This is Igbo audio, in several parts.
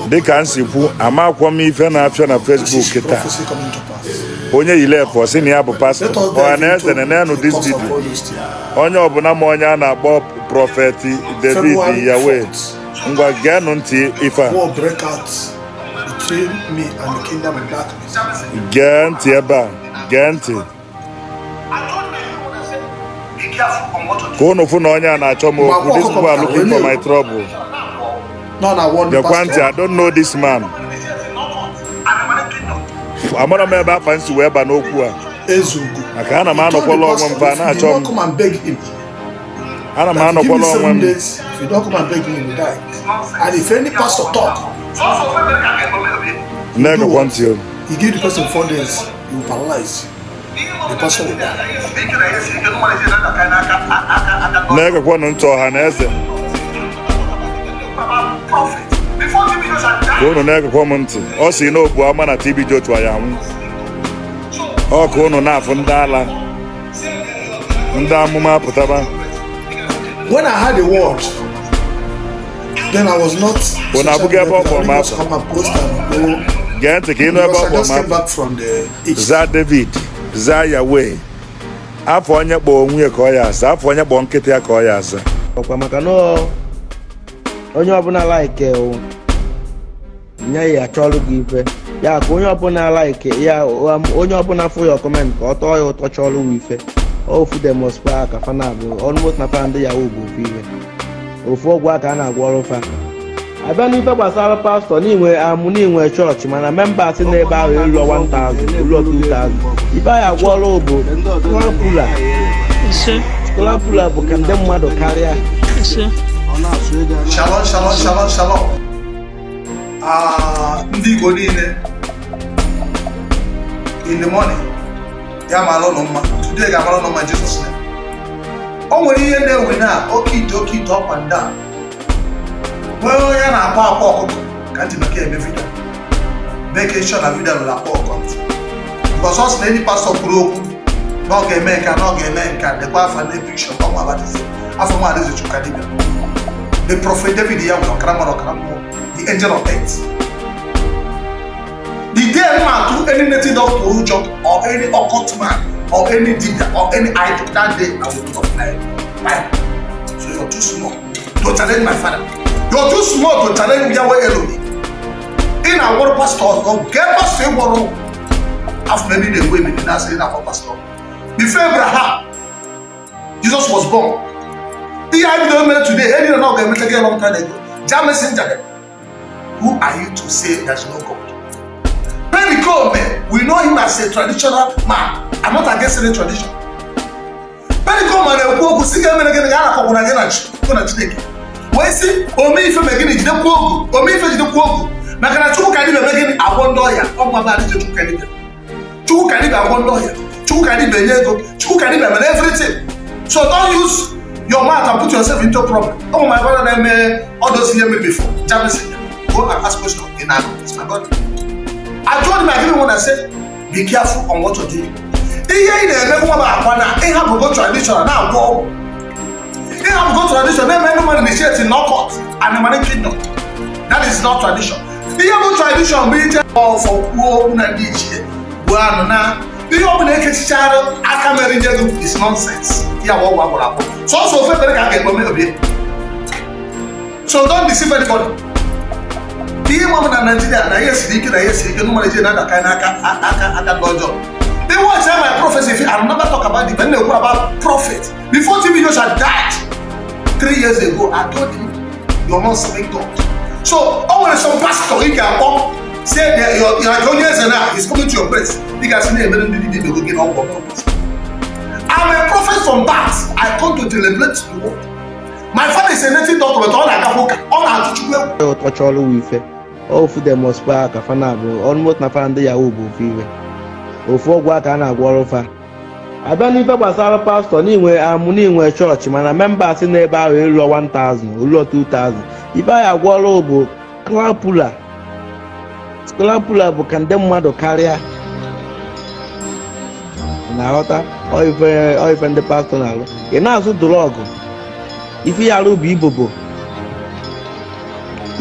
dịka nsikwu amakwa m ife na-afịa na Facebook kita onye ilefọ si na ya bụ pastọ Onyeze na-enụ this video onye ọbụla ma onye a na-akpọ Prophet David Yahweh ngwa geenụ ntị ife a gee ntị ebe a gee ntị ka unu fụ na onye a na-achọ m okwu this people are looking for my trouble. Gekwa ntị, I don't know this man. Amara m ebe afa nsi wee ba n'okwu a maka ana m anọkwala onwe m fa na-achọ m ana m anọkwala onwe m. Na-egekwa ntị o. You give the person 4 days, you will paralyze. The person will die. Na-egekwa ntị ọha na eze. Ka unu na-egekwa m ntị ọ sị na obu ama na TB Jotu ya nwụ ọ ka unu na-afụ ndị ala ndị amụma apụtaba. When I had the word, then I was not. Unu abụghị ebe ọ kpọrọ m afọ. Gee ntị ka ịnụ ebe ọ kpọrọ m afọ. Zaa David, zaa Yahweh. Afọ onye kpọọ onwe ka ọ ya aza, afọ onye kpọọ nkịtị ya ka ọ ya aza. Ọkwa maka na onye ọbụla like nye ya chọrọ gị ife ya ka onye ọbụla like ya onye ọbụla fụ ya comment ka ọ tọọ ya ụtọ chọrọ wu ife ofu demospa ka fa na-abụ almost na fa ndị Yahoo bụ ofu ife ofu ọgwụ aka a na-agwọ ọrụ fa abịa n'ife gbasara pastọ n'inwe amụ n'inwe chọọchị mana members n'ebe ahụ ịlụọ 1000 ụlọ 2000 ife anyị agwọ ọrụ bụ skolapula bụ ka ndị mmadụ karịa. Shalom, shalom, shalom, shalom. Ndị Igbo niile in the morning ya mara ụlọ mma today ga-amara ụlọ mma Jesus name. O nwere ihe na-ewe na oke ite up and down nwee onye na-akpọ akwa ọkụkọ ka ntị maka eme vidio make sure na vidio na akpọ ọkụkọ because ọ sị na enyi pastọ kwuru okwu na ọ ga-eme nka na ọ ga-eme nka dekwa afa na epiction ọnwa abadizi afọ nwa adịzi Chukwuka Dibia. The prophet David Yahweh, the angel of death. The day man to any native doctor job or any occult man or any Dibia or any idol, that day I will not fly. So you're too small to challenge my father. You're too small to challenge Yahweh Elohim. In our word pastor, get us same world. After maybe the way we did not say that for pastor. Before Abraham, Jesus was born. He had no man today. Any of them take a long time ago. Jah messenger. Who are you to say there's no God? Pentecost man, we know him as a traditional man. I'm not against any tradition. Pentecost man, go see him again. Gonna take. When see, omi ife begin ijide kwogu. Omi ife ijide kwogu. Maka na Chukwuka Dibia begin agbondo ya. Ọmọ ba dị Chukwuka Dibia. Chukwuka Dibia agbondo ya. Chukwuka Dibia nyego. Chukwuka Dibia man everything. So don't use your mouth and put yourself into a problem. Oh, my brother, all those hear me before. Jameson, go and ask questions in Adam. It's my brother. I told him, I didn't want to say, be careful on what you're doing. He have to go traditional now. Go. He have to go traditional. Then no man initiates in no court and the money kingdom. That is not tradition. He have a tradition being for poor and DJ. Well, now. The open child is nonsense. So don't deceive anybody. The woman in Nigeria, yes, you can manage another kind of they won't say my prophecy. I'll never talk about it. When they go about prophet. Before TB Jouse had died 3 years ago, I told him, you're not serving God. So, always some pastor, he can come. Say that your Onyeze now is coming to your place. You guys say, I'm a prophet from birth. I come to celebrate the world. My father is a native doctor, but all I can all I Chukwua. Touch all with it. All for them must back a fanabo. Almost na fan the Yahoo fever. O for what can I glorify? I don't even pass our pastor anywhere. I'm anywhere church. Man, members in the bar will 1000, will 2000. If I have Wallobo, Clapula. Skolapula bụ ka ndị mmadụ karịa na ghọta ife ndị pastọ na-alụ ị na-azụ drọgụ ife ya alụ bụ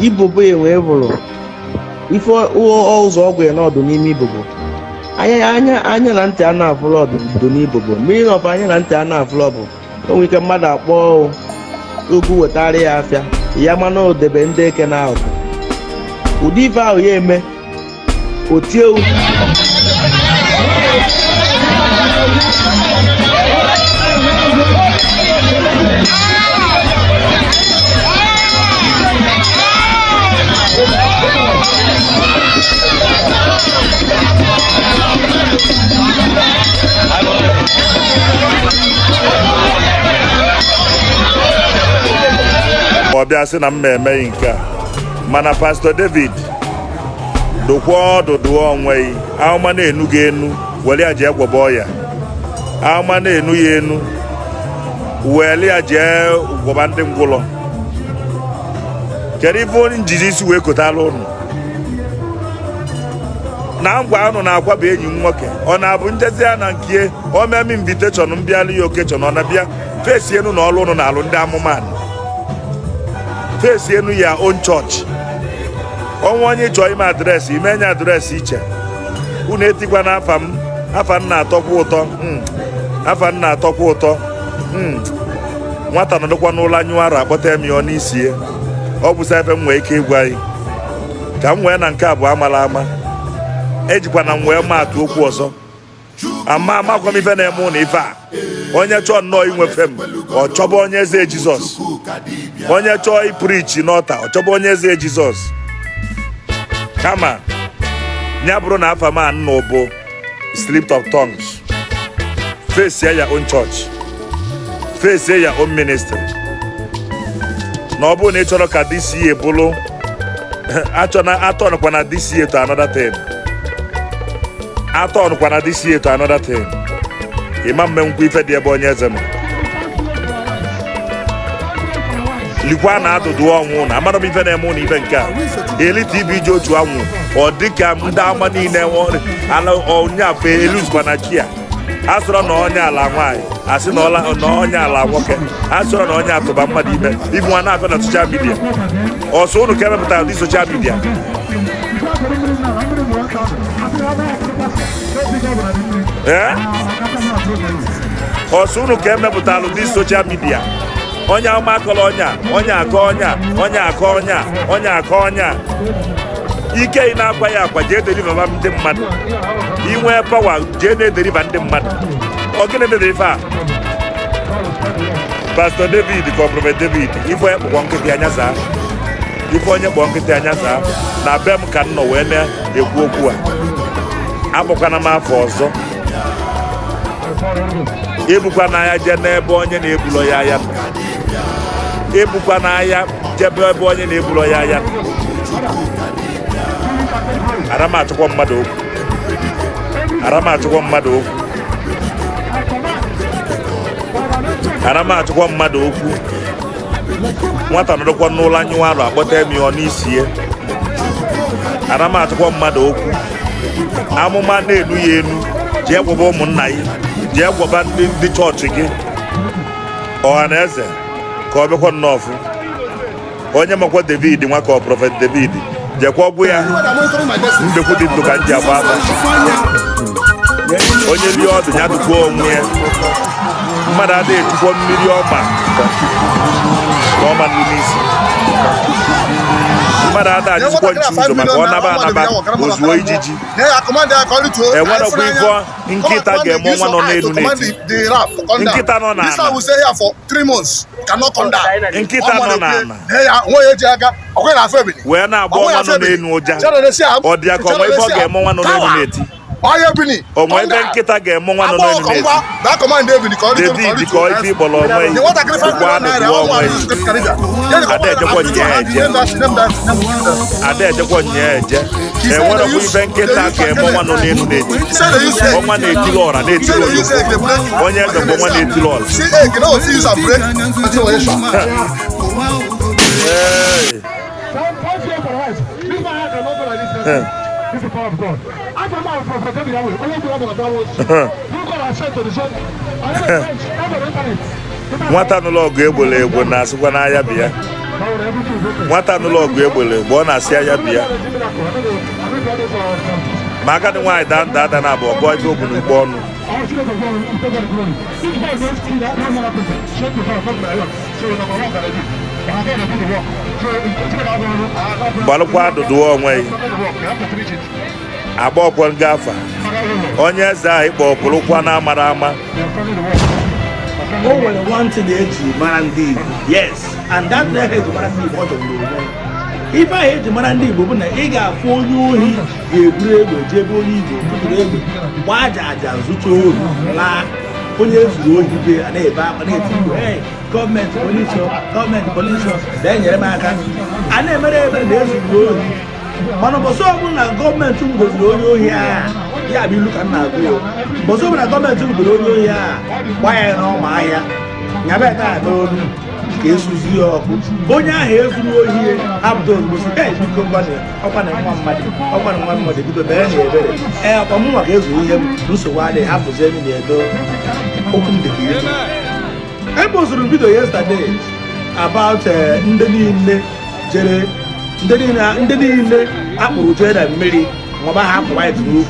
ibobo enwe bụrụ ife ụzọ ọgwụ ya n'ọdụ n'ime ibobo anya na ntị a na-afụlọ ọdụ n'ibobo mmiri na ọfa anya na ntị a na-afụlọ bụ onwe ike mmadụ akpọ ogwu wetara ya afịa ya mana odebe ndị eke na ahụ ụdị ife ahụ ya eme otie ọ bịa sị na m emeghị nke a mana Pastor David dokwa ọdụdụ onwe ahụma na-enu gị enu were ya jee gwọba ọya ahụma na-enu ya enu were ya jee gwọba ndị ngwụlọ kedu ife onye njiji isi wee kotala ụnụ na ngwa anụ na-akwaba enyi m nwoke ọ na-abụ njezi ya na nke omeme invitation mbịala ya okechọn ọ na-abịa fesi enu na ọlụ ụnụ na-alụ ndị amụma fesi enu ya own church ọnwa onye chọọ ime adreesị imenye adreesị iche unu etikwa n'afa m afa nna atọkwa ụtọ afa nna atọkwa ụtọ nwata nọdụkwa n'ụlọ anyụ ara akpọta emi ọ n'isi ọ bụ sa ebe m nwee ike ịgwa anyị ka m wee na nke abụọ amala ama ejikwa na m wee ma atụ okwu ọzọ amakwa m ife na-eme ụnụ ife a onye chọọ nnọọ inwe fem ọ chọba onye eze Jizọs onye chọọ iprichi n'ọta ọ chọba onye eze Jizọs kama ya bụrụ na afa man nọ bụ slipped of tongues face ya own church face ya own ministry na ọ bụrụ na ị chọrọ ka DCA bụrụ atọnụkwa na DCA to another thing atọnụkwa na DCA to another thing ịma mmenkwa ife dị ebe onye eze nọ likwa na adụdụ ọnwụ na amara m ife na-eme ụnụ ife nke a elite ibe ije otu anwụ ọ dịka ndị ama niile ala onye afe eluzukwa na chi a asụrọ na onye ala nwaanyị asị na onye ala nwoke asụrọ na onye atụba mmadụ ime ibu nwa na-afịa na soshal midia ọsọ ụnụ ka emepụtara ndị soshal midia ọsọ ụnụ ka emepụtara ndị soshal midia onye ọma akọrọ onye akọ onye akọ onye akọ ike ị na-akwa ya akwa jee deriva ndị mmadụ inwe pawa jee na-ederiva ndị mmadụ ọ gịnị mere ife a Pastor David ka ọ Prophet David ife onye kpọkwa nkịtị anya zaa ife onye kpọ nkịtị anya zaa na be m ka m nọ wee na-ekwu okwu a akpọkwana m afọ ọzọ ebukwa n'ahịa jee n'ebe onye na-ebulọ ya anya ebukwa n'ahịa jebe ebe onye na-ebulọ ya anya aramachụkwa mmadụ okwu nwata nọdụkwa n'ụlọ anyụ arụ akpọta emi ọ n'isi ya aramachụkwa mmadụ okwu amụma na-enu ya enu jee gwọba ụmụnna ya jee gwọba ndị chọọchị gị ọha na eze ka ọ bịakwa nnọọfụ onye makwa David nwa ka ọ Prophet David jekwa ọgwụ ya ndekwu dị ndụ ka nji agba aka onye lie ọdụ ya dụkwa onwe ya mmadụ adịghị etukwa mmiri ọma nri n'isi mmadụ ada anyịzikwa nchi ụzọ maka ọ naba anaba ozuo ijiji enwerekwa ife nkịta ga-eme ọnwa nọ n'elu n'eti nkịta nọ n'ala nkịta nọ n'ala wee na-agba ọnwa nọ n'elu ụja ọ dị ya ka ọnwa ife ọ ga-eme ọnwa nọ n'elu n'eti onwe ebe nkịta ga-eme nwa nọ n'elu n'eti David ka ọ ife ịkpọrọ onwe ya ụgwọ anụ onwe ya ada ejekwa nye eje enwerekwa ife nkịta ga-eme nwa nọ n'elu n'eti ọnwa na-etili ọra na-etili oyibo onye eze bụ ọnwa na-etili ọra This is the power of God. I come out from Prophet Yahweh. Only to have that was. You go and say to the son. I have a French. I have an internet. nwata nụlọ ọgụ egbolo egbo na-asịkwa n'ahịa bịa nwata n'ụlọ ọgụ egbele mgbe ọ na-asị anya bịa ma agadi nwaanyị daa ada na abụọ gụọ ife ogbunu mkpọ ọnụ gbalụkwa adụdụ onwe agba ọkwọ nga afa onye eze ahụ ịkpọ pụrụkwa na amara ama. O nwere nwantị na-eji mara ndị Igbo, yes, and that na eji mara ndị Igbo ọ jọgburu onwe. Ife ahụ eji mara ndị Igbo bụ na ị ga-afụ onye ohi ga-eburu egbe jee ebe onye Igbo buturu egbe gbaa aja zụta ohi laa onye ezuru ohi be a na-ebe akwa na-eti mkpu gọọmenti polisi bịa nyere m aka a na-emere ebere na ezuru ohi mana ụbọchị ọbụla na gọọmenti goziri onye ohi agha ya bụ ilu ka m na-agụ ya ụbọchị ọbụla gọọmenti gburu onye ohi agha gbaa ya n'ọma ahịa nyabeta ya n'olu ka esuzi ya ọkụ onye ahụ ezuru ohi apụta ozugbo si biko ọkwa na nwa mmadụ bido mere na ebere ọkwa m maka ezuru ihe m nsogbu adịghị hapụzi enyi na-edo okwu m dịka ibu ebozuru vidio yesterday about ndị niile akpụrụ jee na mmiri nwaba ha akpụ white n'ugwu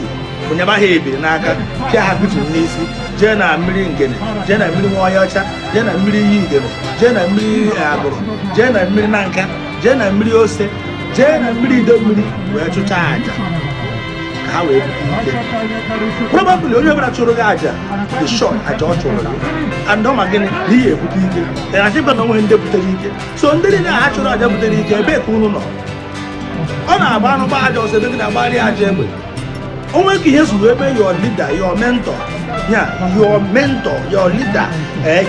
onyeba ha ebiri n'aka pịa ha bitu n'isi jee na mmiri ngene jee na mmiri nwaọya ọcha jee na mmiri iyi igene jee na mmiri agbụrụ jee na mmiri na nka jee na mmiri ose jee na mmiri ide mmiri wee chụcha aja ka ha wee bute ike probably onye ọbụla chụrụ gị aja the shot aja ọ chụrụ gị and ọ ma gịnị na ihe ebute ike achịkwa na onweghị ndị butere ike so ndị niile ha chụrụ aja butere ike ebee ka unu nọ ọ na-agba anụ gba aja ọsọ ebe gị na-agbagharị aja egbe onwe ka ihe zuru ebe your leader your mentor your leader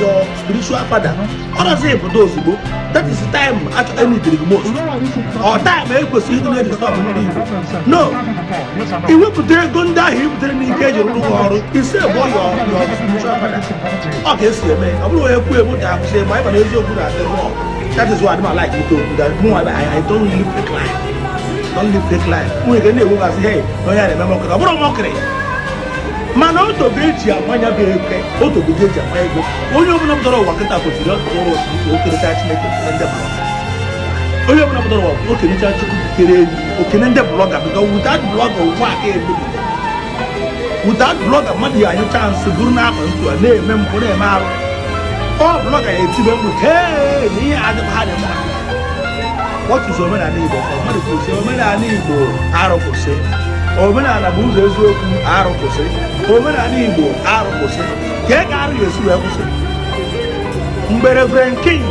your spiritual father ọ doesn't pụta ozugbo that is the time actually needed the most or time ekwesịrị ịdị na-eji stop ndị Igbo no iwepụta ego ndị ahụ ibutere n'ike eji rụrụ ha ọrụ isi ebo your spiritual father ọ ka esi eme ọ bụrụ onye kwu egbu ji akwụsị ma ịba na eziokwu na-adị wrong that is why I don't like it that I don't live fake life. Don't live fake life. Nwere ike na-ewu gasị hey onye a na-eme mọkịrị ọ bụrụ mọkịrị mana otobo eji amanya bụ eke otobo eji amanya ego onye ọbụla pụtara ụwa kịta kwesịrị ọtụtụrụ okerecha Chineke ndị blọga onye ọbụla pụtara ụwa okerecha Chukwu kere enyi okene ndị blọga bịga without blọga ụwa aka egbu without blọga mmadụ ya anyị chansị bụrụ n'afọ ntụ a na-eme mpụ na-eme arụ ọ blọga ya etibe mkpu hee na ihe adịghị ha dị mma. What is omenala Igbo? Mmadụ kwụsị omenala Igbo arụ kwụsị omenala bụ ụzọ eziokwu arụ kwụsị omenala Igbo arụ kwụsị ka e ga-arụ ga-esi wee kwụsị mgbe Reverend King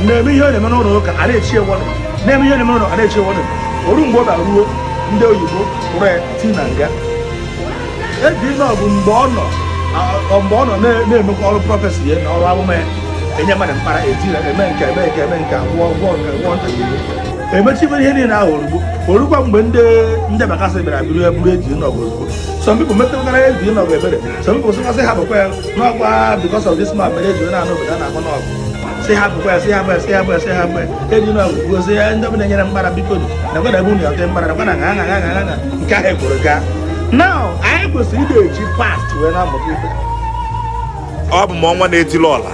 na-eme ihe ọ na-eme n'ụlọ ụka a na-echi ewọdụ na-eme ihe ọ na-eme n'ụlọ a na-echi ewọdụ oru mgbe ọ bịara ruo ndị oyibo kpụrụ ya ti na nga eji nọ bụ mgbe ọ nọ na-emekwa ọrụ prọfesị ya na ọrụ amụma ya enye mmadụ mkpara etiri eme nke gwọ ntakịrị emechibe ihe niile ahụ orugbo mgbe ndị bakasị bịara biri eburu eji nọgụ ozugbo some people metụtara eji nọgụ ebere some people sịkasị ha bụkwa ya n'ọkwa because of this man mere eji na-anụ obodo a na-akọ n'ọgụ sị ha bụkwa ya eji nọgụ gozie ya ndị ọbụla nyere mkpara biko na gwada ebe unu ya ọtị mkpara nakwa na nha nke ahụ ekworo gaa now anyị kwesịrị ị na-eji past wee na-amụta ife ọ bụ ma ọnwa na-etili ọla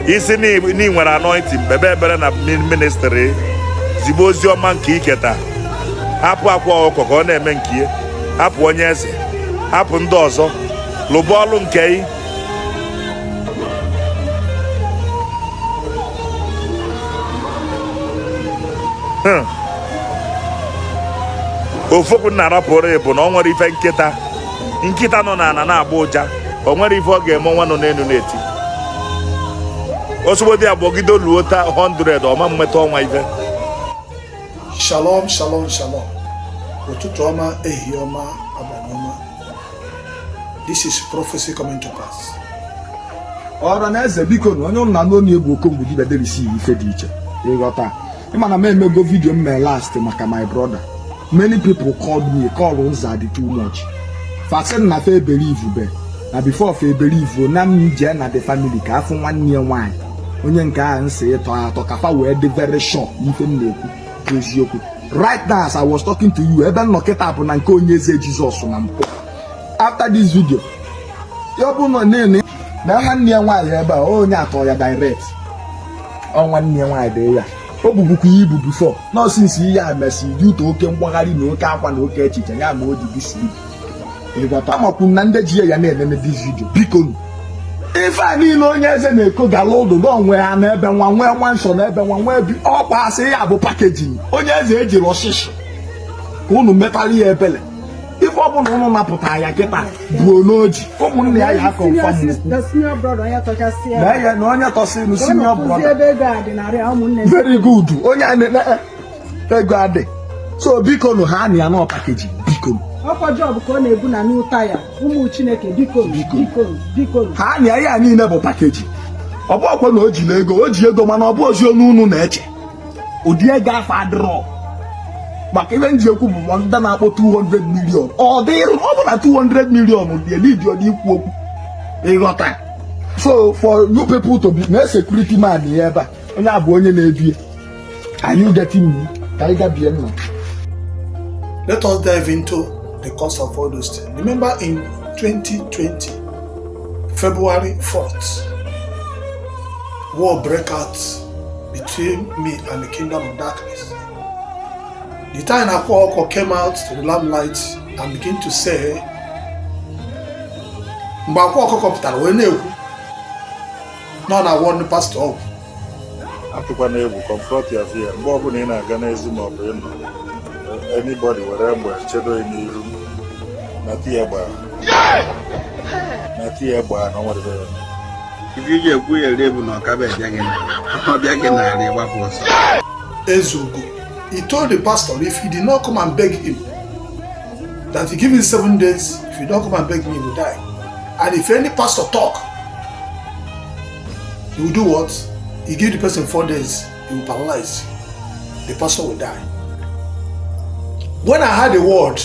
isi n'i nwere anointing bebe ebere na ministry zigbo ozi ọma nke iketa hapụ Akwa Okuku ka ọ na-eme nke ihe hapụ onye eze hapụ ndị ọzọ lụba ọlụ nke ị ofokwu na-arapụrụ bụ na ọ nwere ife nkịta nọ n'ala na-agba ụja o nwere ife ọ ga-eme nwa nọ n'elu na-eti osogbo agbọgide luo ta 100 ọma mmeta ọnwa ife. Shalom ụtụtụ ọma ehihie ọma abalị ọma. This is prophecy coming to pass. Ọra na eze biko na onye ụlọ na onye egwu okomgbu Dibia derisi ife dị iche ịghọta ịmana m emego vidio m mee last maka my brother. Many people called me nza dị too much fasin na fe believe be na before fe believe na m je na the family ka afụ nwanne ya nwaanyị onye nke a nsị ịtọ atọ ka fa wee dị very sure ife m na-ekwu eziokwu. Right now as I was talking to you ebe nnọkịta bụ na nke Onyeze Jesus na mpụ. After this video ya bụ nọ nene na nwanne ya nwaanyị ebe a onye atọ ya direct nwanne ya nwaanyị dị ya o bubukwa ya ibu bifo nọọsụ ihe a mesịrị dị ụtọ oke mgbagharị na oke akwa na oke echiche ya ma o ji bisi ịghọta amakwu na ndị ji ya na-enene dis vidio biko ife a niile onye eze na-eko gala ụlọ n'onwe ha n'ebe nwa nwee nwa nsọ n'ebe nwa nwee bi ọkpa asị ya bụ pakejin onye eze ejiri ọsịsị ka unu metara ya ebele ife ọbụla unu napụtara ya kịta bụ n'oji ụmụnne ya ya kọnfọm na onye tọsịrị senior brother very good onye ego adị so biko nụ ha na ya nọ pakejin biko ọkwa job ka ọ na-ebu na n'ụta ya ụmụ Chineke biko ha anya ya niile bụ pakeji ọ bụ ọkwa na o ji ego o ji ego mana ọ bụ ozi onu unu na-eche ụdị ego afọ adịrọ maka ihe nji ekwu bụ ndị na-akpọ 200 million ọ dịrụ ọ bụ na 200 million dị elidi ọ dị ikwu okwu ịghọta so for you people to be na security man ya ebe a onye a bụ onye na-ebie anyị getting me ka anyị gabie nna. Let us dive into the cause of all those things. Remember in 2020, February 4th, war broke out between me and the kingdom of darkness. The time Akwa Okuku came out to the lamplight and began to say, mgbe Akwa Okuku pụtara wee na-ekwu nọ na one pastor ọgwụ atụkwa na egwu comfort ya fear mgbe ọbụla ị na-aga n'ezi ma ọ bụ ịnọ anybody were egbe chedo ya n'iru na tie gbaa na ọnwa dịbere ife iji ekwu ya ere bụ na ọkaba ọbịa gị narị gbapụ ọsọ Ezugo. He told the pastor if he did not come and beg him that he give him 7 days, if you don't come and beg me, he will die. And if any pastor talk, he will do what? He give the person 4 days, he will paralyze. The pastor will die. When I heard the word,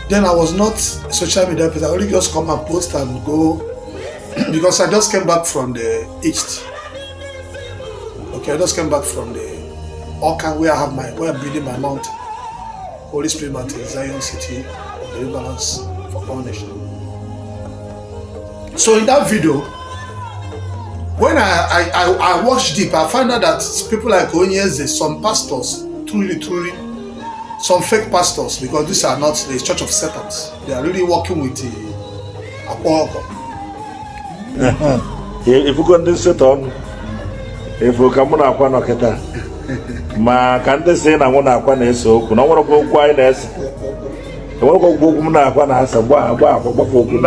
then I was not a social media person. I only just come and post and go because I just came back from the east. Okay, I just came back from the Oka where I'm building my mountain. Holy Spirit Mountain, Zion City, deliverance for all nations. So in that video, when I watched deep, I found out that people like Onyeze, some pastors, truly, some fake pastors, because these are not the Church of Satan. They are really working with the Akwa Okuku. If you go to Satan, if you come on Akwa Noketa, ma kande say na muna Akwa na-ese okwu na nwere okwu anyị na-ese enwere okwu m na Akwa na-asa gba okwu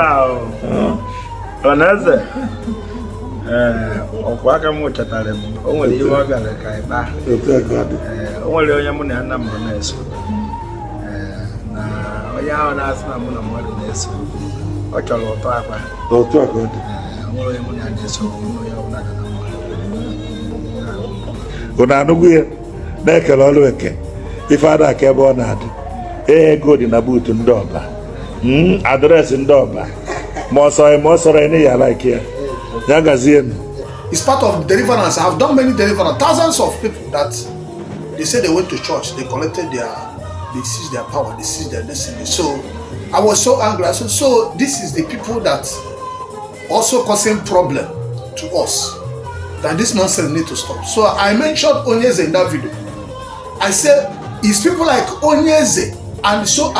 Onyeze ọkwa aka m chetara m o nwere ihe ọ bịara ka ịba o nwere onye mụ na nna m na-eso na onye ahụ na-asị na mụ na mmadụ na-eso ọ chọrọ ụtọ akwa otu aka ọ dị nwere onye mụ na na-eso onye ọ bụla na unu anụgwu ya na-ekele ọrụ eke ife ada aka ebe ọ na-adị ego dị na buutu ndị ọba adreesị ndị ọba ma ọ sọrọ ya n'ihi ala ike ya gazie m. It's part of deliverance. I've done many deliverance. Thousands of people that they say they went to church, they collected they seized their power, they seized their destiny. So I was so angry. I said, so this is the people that also causing problem to us. That this nonsense need to stop. So I mentioned Onyeze in that video. I said, it's people like Onyeze and so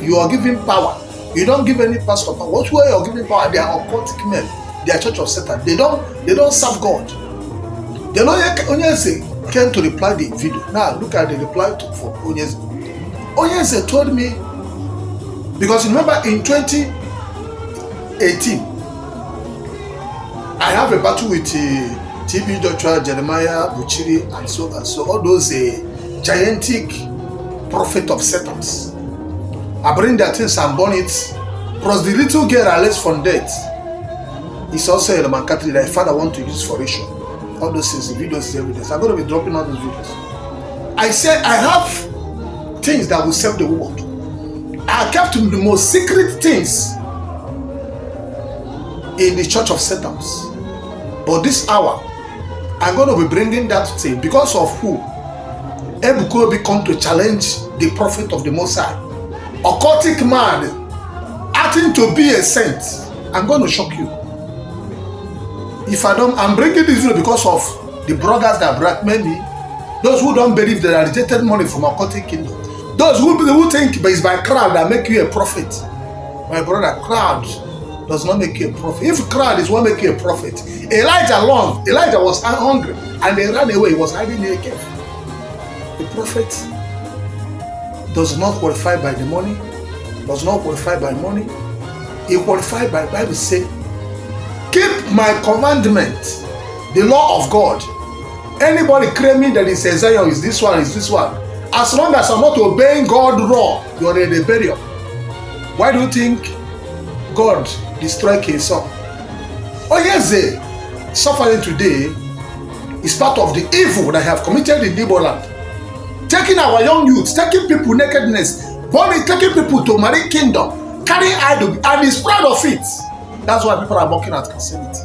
you are giving power. You don't give any pastor power. What way you're giving power? They are occultic men. They are Church of Satan. They don't serve God. They know Onyeze came to reply the video. Now look at the reply for Onyeze. Onyeze told me, because remember in 2018, I have a battle with TB Doctor Jeremiah Buchiri and so all those gigantic prophet of Satans. I bring their things and burn it. Plus the little girl I raised from death is also a Roman Catholic that father want to use for ritual. All those things, the videos, evidence. I'm going to be dropping all those videos. I said I have things that will save the world. I kept the most secret things in the Church of Satans. But this hour, I'm going to be bringing that thing because of who? Ebuka will come to challenge the prophet of the Most High. Occultic man, acting to be a saint. I'm going to shock you. If I don't, I'm bringing this video because of the bloggers that blackmail me, those who don't believe that I rejected money from Occultic kingdom, those who think it's by crowd that make you a prophet. My brother, crowd does not make you a prophet. If crowd is what make you a prophet, Elijah was hungry and they ran away. He was hiding in a cave. The prophet does not qualify by the money, does not qualify by money. He qualified by Bible say, keep my commandment, the law of God. Anybody claiming that it's Isaiah is this one, is this one. As long as I'm not obeying God raw, you're in a burial. Why do you think God destroyed King Saul? Onyeze suffering today is part of the evil that have committed in Igbo land. Taking our young youth, taking people nakedness, taking people to marry kingdom, carrying idol, and is proud of it. That's why people are mocking at Christianity.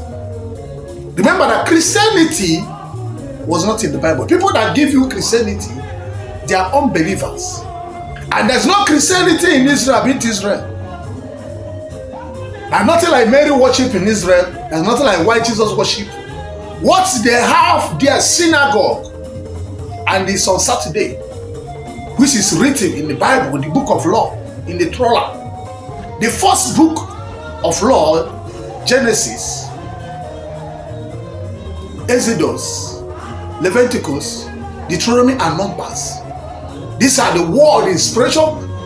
Remember that Christianity was not in the Bible. People that give you Christianity, they are unbelievers. And there's no Christianity in Israel, beat Israel. And nothing like Mary worship in Israel. There's nothing like white Jesus worship. What they have, their synagogue, and it's on Saturday, which is written in the Bible, in the book of law, in the Torah. The first book of law, Genesis, Exodus, Leviticus, Deuteronomy, and Numbers. These are the word inspiration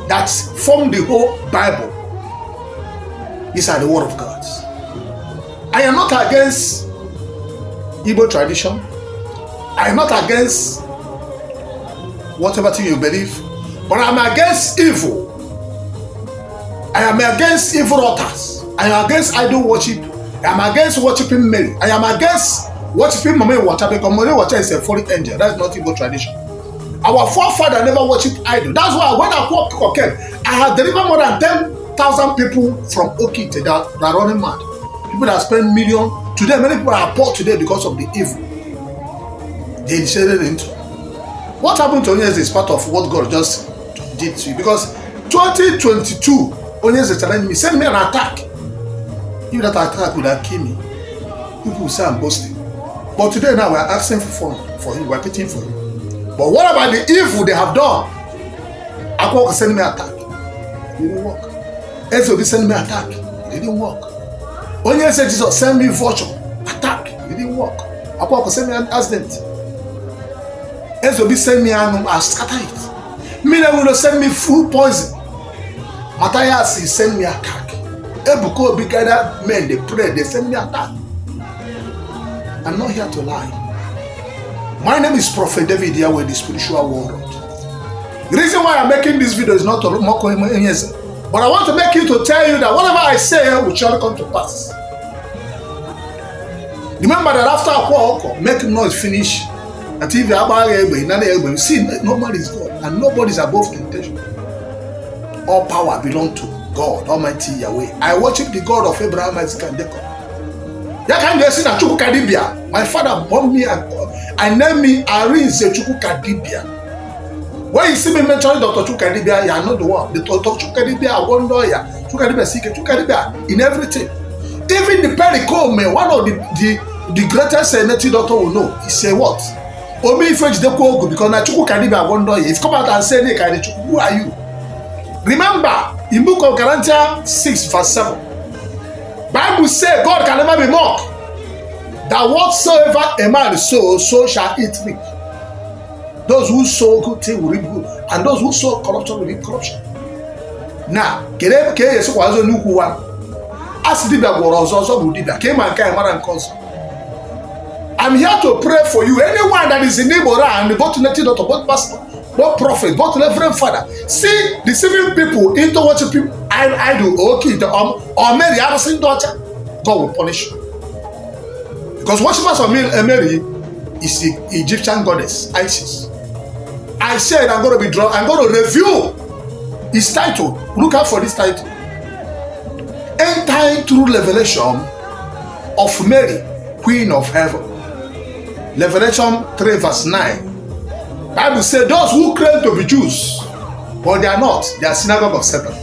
that form the whole Bible. These are the word of God. I am not against Igbo tradition. I am not against whatever thing you believe, but I am against evil. I am against evil altars. I am against idol worship. I am against worshiping Mary. I am against worshiping Mama Water, because Mama Water is a fallen angel. That's not Igbo tradition. Our forefather never worshipped idol. That's why when Akwa Okuku came, I have delivered more than 10,000 people from Oke Ite that are running mad. People that spend millions. Today, many people are poor today because of the evil they initiated into. What happened to Onyeze is part of what God just did to you. Because 2022, Onyeze challenged me, send me an attack. If that attack would have killed me, people will say I'm boasting. But today now we are asking for him, we are pitting for him. But what about the evil they have done? Akwa Okuku send me attack. It didn't work. Ezobi send me attack. It didn't work. Onye said Jesus send me vulture. Attack. It didn't work. Akwa Okuku send me an accident. Ezobi send me an scatter it. Mina will send me food poison. Matthias send me attack. Ebuka big other men, they pray, they send me attack. I'm not here to lie. My name is Prophet David Yahweh, the spiritual warlord. The reason why I'm making this video is not to mock Onyeze, but I want to make it to tell you that whatever I say will surely come to pass. Remember that after Akwa Okuku make noise finish, that if you see, nobody is God and nobody is above temptation. All power belongs to God, Almighty Yahweh. I worship the God of Abraham, Isaac, and Jacob. That kind of thing, ChukwuKa Dibia. My father born me and named me ChukwuKa Dibia. When you see me mentioning Dr. Chukwua Dibia, you are not the one. The Dr. Chukwua Dibia, one lawyer, Chukwua Dibia, Chukwua Dibia, in everything. Even the pericome, one of the greatest native doctor will know. He say what? Omi Ifeji Deko because na Chukwuka Dibia, one lawyer. If you come out and say, who are you? Remember, in book of Galatians 6 verse 7, Bible says God can never be mocked. That whatsoever a man sows, so shall it reap. Those who sow good things will reap good, and those who sow corruption will reap corruption. Now, I'm here to pray for you. Anyone that is in Igbo land, both native doctor, both pastor, both prophet, both reverend father, see deceiving people into worshiping idol or kid or Mary, daughter, God will punish you. Because worshippers of Mary is the Egyptian goddess Isis. I said I'm going to review his title. Look out for this title. End time through revelation of Mary, Queen of Heaven. Revelation 3 verse 9. Bible says those who claim to be Jews, but they are not. They are synagogue of Satan.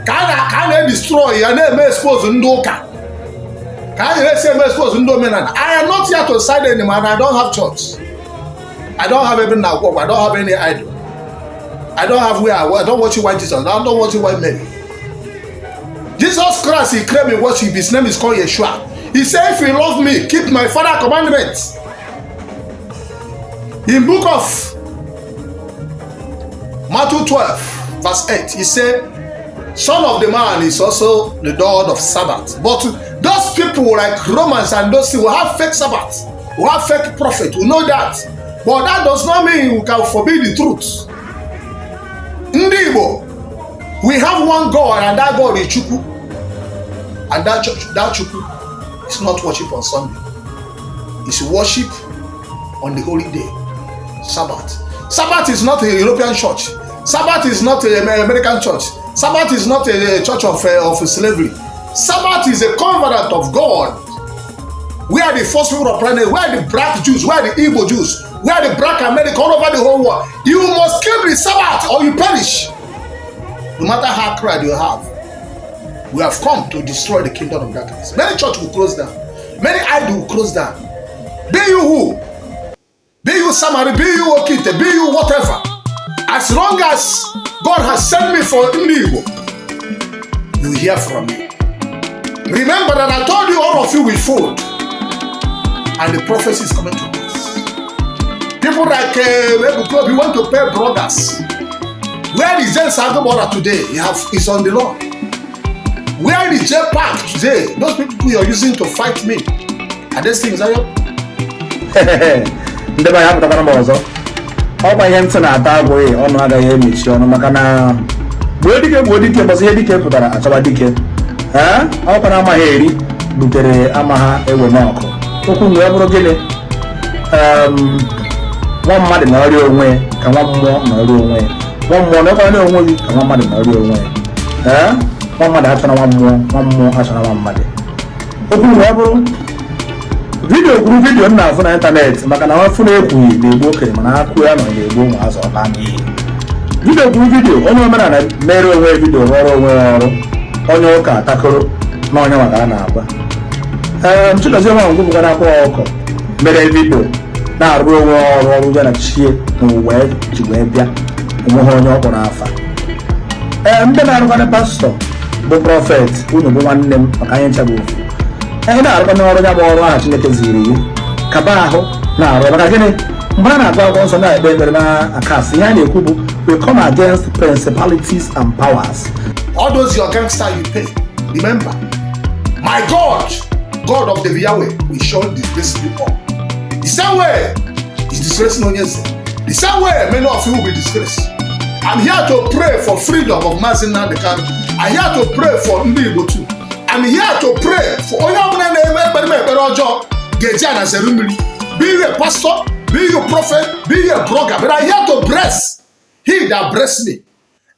Can I destroy and then expose Ndoka? Can I say expose Ndomenana? I am not here to side anymore, and I don't have church. I don't have even now. I don't have any idol. I don't have where I don't watch you white Jesus. I don't watch you white Mary. Jesus Christ, he claimed in worship. His name is called Yeshua. He said, if you love me, keep my Father's commandments. In book of Matthew 12, verse 8, he said, Son of the man is also the Lord of Sabbath. But those people like Romans and those who have fake Sabbath, who have fake prophet, who know that. But that does not mean we can forbid the truth. In Igbo, we have one God, and that God is Chukwu. And that Chukwu is not worship on Sunday. It's worship on the holy day, Sabbath. Sabbath is not a European church. Sabbath is not an American church. Sabbath is not a church of slavery. Sabbath is a covenant of God. We are the first people of planet. We are the black Jews. We are the Igbo Jews. We are the black America all over the whole world. You must keep the Sabbath or you perish. No matter how pride you have, we have come to destroy the kingdom of darkness. Many churches will close down. Many idols will close down. Be you who? Be you somebody, be you Oke Ite, be you whatever. As long as God has sent me for Igbo, you hear from me. Remember that I told you all of you will fold. And the prophecy is coming to pass. People like Ebuka, we want to pay brothers. Where is Jeuse today? He's on the law. Where is J Park today? Those people you are using to fight me. Are these things are you? Ndị ba ya pụtakwana m ọzọ. Ọ kwa ihe ntị na-ata agụghị ọnụ agaghị emechi ọnụ maka na gbuo dike bọsị ihe dike pụtara achọba dike. Ọ kwa na amaghị eri butere amaha ewe n'ọkụ. Okwu mgbe ọ bụrụ gịnị? Nwa mmadụ na ọrịa onwe ka nwa mmụọ na ọrịa onwe. Nwa mmụọ na ọkwa na onwe gị ka nwa mmadụ na ọrịa onwe. Nwa mmadụ achọrọ nwa mmụọ achọrọ nwa mmadụ. Okwu mgbe ọ bụrụ video kwuru video m na-afụ na ịntanetị maka na afụ na-ekwughị na-egbu okenye mana akụ ya nọ na-egbu ụmụ azụ ọla n'iyi. Video kwuru video onye omenala mere onwe video rụọrọ onwe ọrụ onye ụka atakoro na onye maka a na-agba. Chigozie nwa ngwụ bụkwa Akwa Okuku mere video na-arụ onwe ọrụ ya na chie na uwe ji wee bịa onweghị onye ọkpọ n'afa. Ndị na-arụkwana pastọ bụ prọfet unu bụ nwanne m maka anyị ncha bụ ofu. Anyị na-arụkwa n'ọrụ ya bụ ọrụ ahụ Chineke ziri gị kaba ahụ na-arụ maka gịnị mgbe a na-agụ akwụkwọ nsọ na-ekpe ekpere na akasị ihe a na-ekwu bụ we come against principalities and powers. All those your gangster you pay, remember, my God, God of the Yahweh, will surely disgrace you all. The same way is disgracing Onyeze. The same way many of you will be disgraced. I'm here to pray for freedom of Mazina the camp. I'm here to pray for Igbo too. I'm here to pray for be you a pastor, be you a prophet, be you a blogger, but I'm here to bless he that bless me.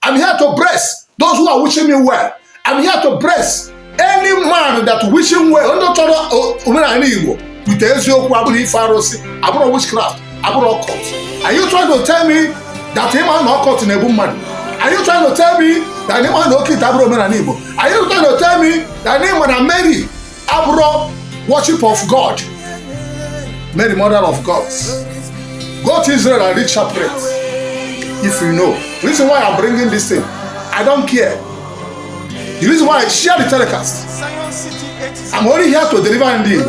I'm here to bless those who are wishing me well. I'm here to bless any man that wishing well. With the witchcraft, occult. Are you trying to tell me that him and occult in a woman? Are you trying to tell me that him and Oke Ite Brotherhood and Igbo? Are you trying to tell me that him and Mary Abro worship of God? Mary, mother of gods. Go to Israel and read chapter 8. If you know. The reason why I'm bringing this thing, I don't care. The reason why I share the telecast, I'm only here to deliver indeed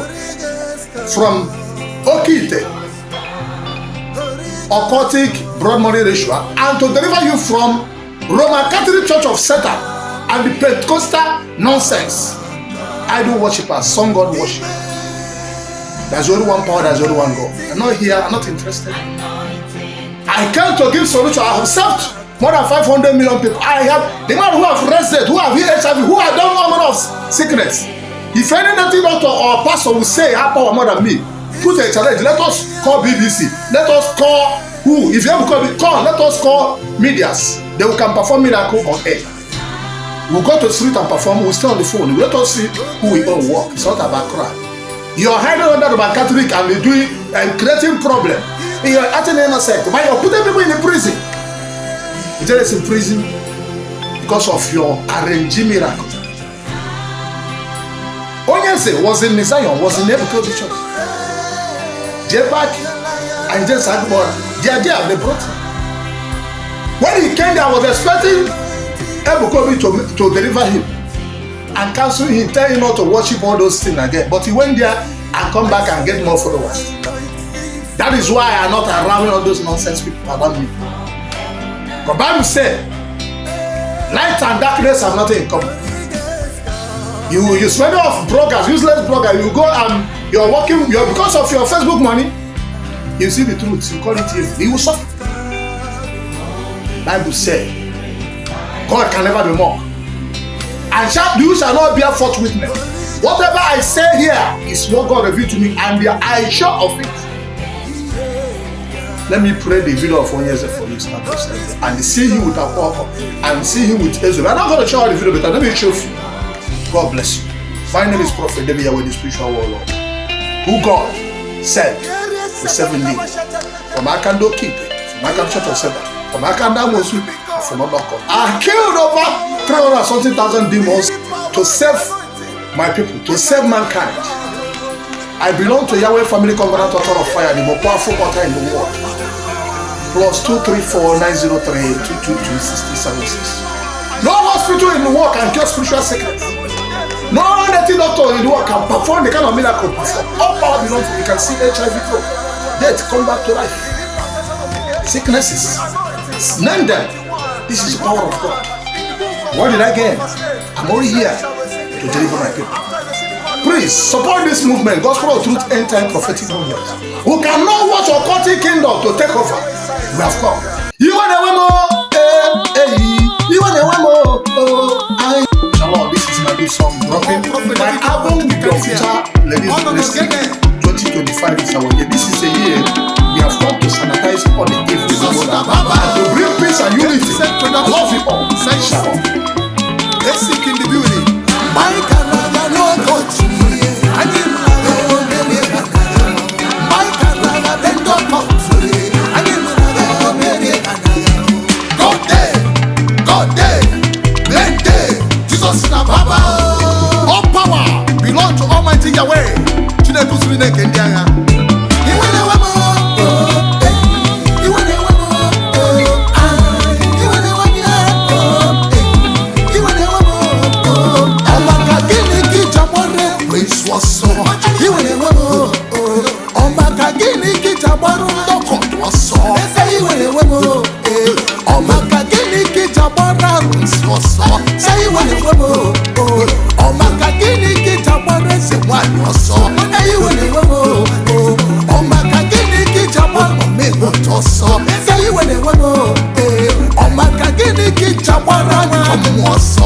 from Oke Ite, Occultic broad money ratio, and to deliver you from Roman Catholic Church of Satan and the Pentecostal nonsense. Idol worshippers, sun God worship. There's only one power, there's only one God. I'm not here, I'm not interested. I came to give solution. I have served more than 500 million people. I have the man who have rested, who have HIV, who have done all manner of sickness. If any native doctor or pastor will say have power more than me, put a challenge. Let us call BBC. Let us call who? If you have call, let us call medias. They can perform miracle on air. We'll go to the street and perform. We'll stay on the phone. Let us see who will all work. It's not about crime. You're hiding under the Catholic and you're doing and creating problem. You're acting innocent. Why you're putting people in the prison? You're in prison because of your arranged miracle. Onyeze was in Zion, was in Ebuka church. Jeback and Jeuse, they are there, they brought him. When he came there, I was expecting Ebuka to deliver him and cancel him, tell him not to worship all those things again. But he went there and come back and get more followers. That is why I am not allowing all those nonsense people around me. The Bible said, light and darkness have nothing in common. You spend off bloggers, useless bloggers, you go and you're working, because of your Facebook money, you see the truth, you call it evil, you will suffer. Bible said, God can never be mocked. And you shall not bear false witness. Whatever I say here is what God revealed to me, and I am sure of it. Let me pray the video of Onyeze for you, and see him with Akwa Okuku, and see him with Jeuse. I'm not going to show you the video, but let me show you. God bless you. My name is Prophet Dibia with the spiritual warlord, who God said for 7 days. From Akando Keep, from Akando Church of Seven, from Akanda Mosu, from Odoko. I killed over 300,000 demons to save my people, to save mankind. I belong to Yahweh Family Covenant Author of Fire, the most powerful water in the world. Plus 234-903-222-6076. No hospital in the world can cure spiritual sickness. No native doctor in the world can perform the kind of miracle perform. All power belongs to you. You can see HIV go. Death come back to life. Sicknesses. Name them. This is the power of God. What did I get? I'm only here to deliver my people. Please support this movement, Gospel of Truth End Time Prophetic Movement. Who cannot watch Occultic Kingdom to take over. We have come. You want a woman? You want a woman? Shalom, this is my new song dropping. My album with your future ladies 2025 is our year. This is a year we have come to sanitize all the evil in the world and to bring peace and unity. I love you all. Shalom. Let's seek in the building. My Canada, no coach. I didn't my Canada, then don't come to me. I didn't God day, Jesus na Baba. All power belong to Almighty Yahweh. Chinedu Srine Kendianga. So